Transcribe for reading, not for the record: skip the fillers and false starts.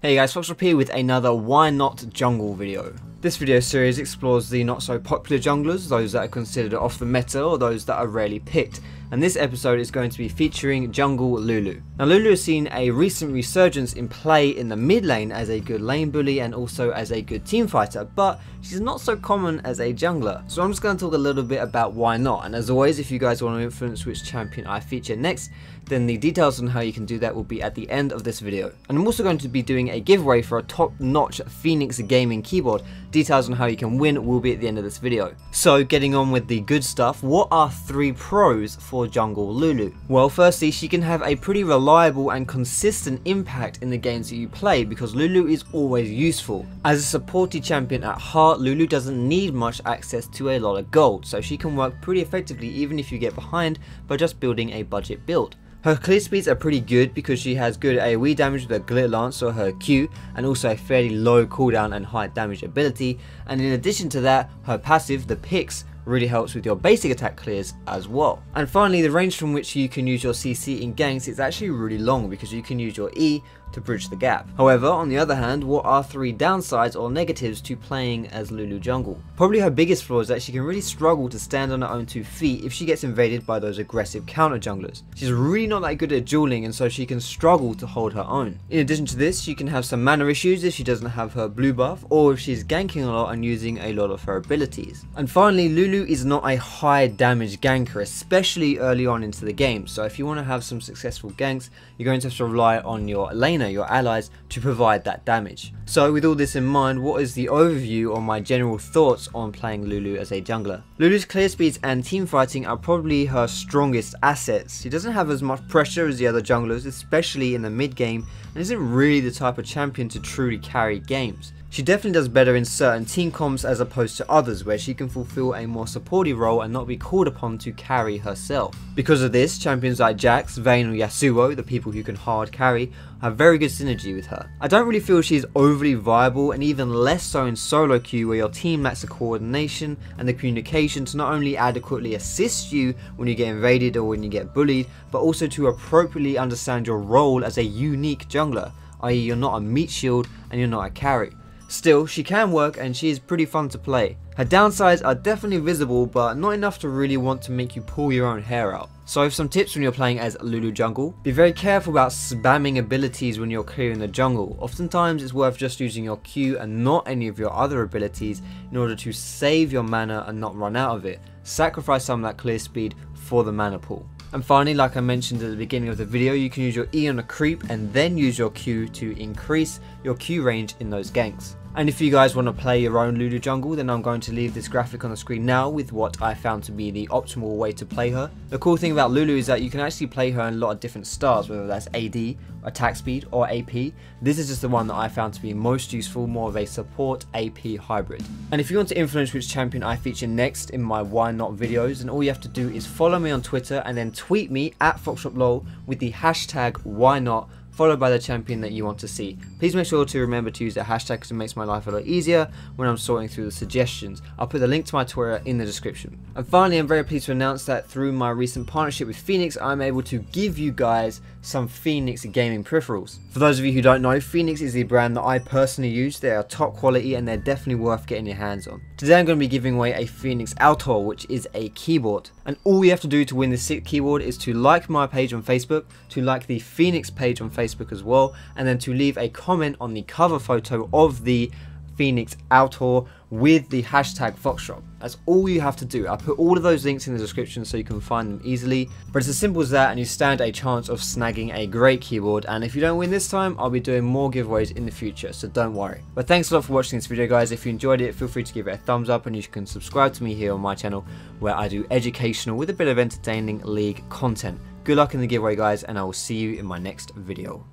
Hey guys, Foxdrop here with another Why Not Jungle video. This video series explores the not so popular junglers, those that are considered off the meta or those that are rarely picked. And this episode is going to be featuring Jungle Lulu. Now Lulu has seen a recent resurgence in play in the mid lane as a good lane bully and also as a good team fighter, but she's not so common as a jungler. So I'm just going to talk a little bit about why not, and as always, if you guys want to influence which champion I feature next, then the details on how you can do that will be at the end of this video. And I'm also going to be doing a giveaway for a top-notch Phoenix gaming keyboard. Details on how you can win will be at the end of this video. So getting on with the good stuff, what are 3 pros for Jungle Lulu? Well, firstly, she can have a pretty reliable and consistent impact in the games that you play because Lulu is always useful. As a supporty champion at heart, Lulu doesn't need much access to a lot of gold, so she can work pretty effectively even if you get behind by just building a budget build. Her clear speeds are pretty good because she has good AoE damage with her Glitter Lance or her Q, and also a fairly low cooldown and high damage ability, and in addition to that, her passive, the Picks, really helps with your basic attack clears as well. And finally, the range from which you can use your CC in ganks is actually really long because you can use your E to bridge the gap. However, on the other hand, what are 3 downsides or negatives to playing as Lulu jungle? Probably her biggest flaw is that she can really struggle to stand on her own 2 feet if she gets invaded by those aggressive counter junglers. She's really not that good at dueling, and so she can struggle to hold her own. In addition to this, she can have some mana issues if she doesn't have her blue buff or if she's ganking a lot and using a lot of her abilities. And finally, Lulu is not a high damage ganker, especially early on into the game, so if you want to have some successful ganks, you're going to have to rely on your laner, your allies, to provide that damage. So with all this in mind, what is the overview on my general thoughts on playing Lulu as a jungler? Lulu's clear speeds and team fighting are probably her strongest assets. She doesn't have as much pressure as the other junglers, especially in the mid game, and isn't really the type of champion to truly carry games. She definitely does better in certain team comps as opposed to others where she can fulfill a more supportive role and not be called upon to carry herself. Because of this, champions like Jax, Vayne or Yasuo, the people who can hard carry, have very good synergy with her. I don't really feel she's overly viable, and even less so in solo queue where your team lacks the coordination and the communication to not only adequately assist you when you get invaded or when you get bullied, but also to appropriately understand your role as a unique jungler, i.e. you're not a meat shield and you're not a carry. Still, she can work and she is pretty fun to play. Her downsides are definitely visible, but not enough to really want to make you pull your own hair out. So some tips when you're playing as Lulu jungle: be very careful about spamming abilities when you're clearing the jungle. Oftentimes it's worth just using your Q and not any of your other abilities in order to save your mana and not run out of it. Sacrifice some of that clear speed for the mana pool. And finally, like I mentioned at the beginning of the video, you can use your E on a creep and then use your Q to increase your Q range in those ganks. And if you guys want to play your own Lulu jungle, then I'm going to leave this graphic on the screen now with what I found to be the optimal way to play her. The cool thing about Lulu is that you can actually play her in a lot of different styles, whether that's AD, attack speed or AP. This is just the one that I found to be most useful, more of a support AP hybrid. And if you want to influence which champion I feature next in my Why Not videos, then all you have to do is follow me on Twitter and then tweet me at FoxdropLol with the hashtag Why Not, followed by the champion that you want to see. Please make sure to remember to use that hashtag because it makes my life a lot easier when I'm sorting through the suggestions. I'll put the link to my Twitter in the description. And finally, I'm very pleased to announce that through my recent partnership with Phoenix, I'm able to give you guys some Phoenix gaming peripherals. For those of you who don't know, Phoenix is the brand that I personally use. They are top quality and they're definitely worth getting your hands on. Today I'm going to be giving away a Phoenix Altor, which is a keyboard. And all you have to do to win this sick keyboard is to like my page on Facebook, to like the Phoenix page on Facebook as well, and then to leave a comment on the cover photo of the Phoenix Altor with the hashtag Foxdrop. That's all you have to do. I'll put all of those links in the description so you can find them easily, but it's as simple as that and you stand a chance of snagging a great keyboard. And if you don't win this time, I'll be doing more giveaways in the future, so don't worry. But thanks a lot for watching this video, guys. If you enjoyed it, feel free to give it a thumbs up, and you can subscribe to me here on my channel where I do educational with a bit of entertaining league content. Good luck in the giveaway, guys, and I will see you in my next video.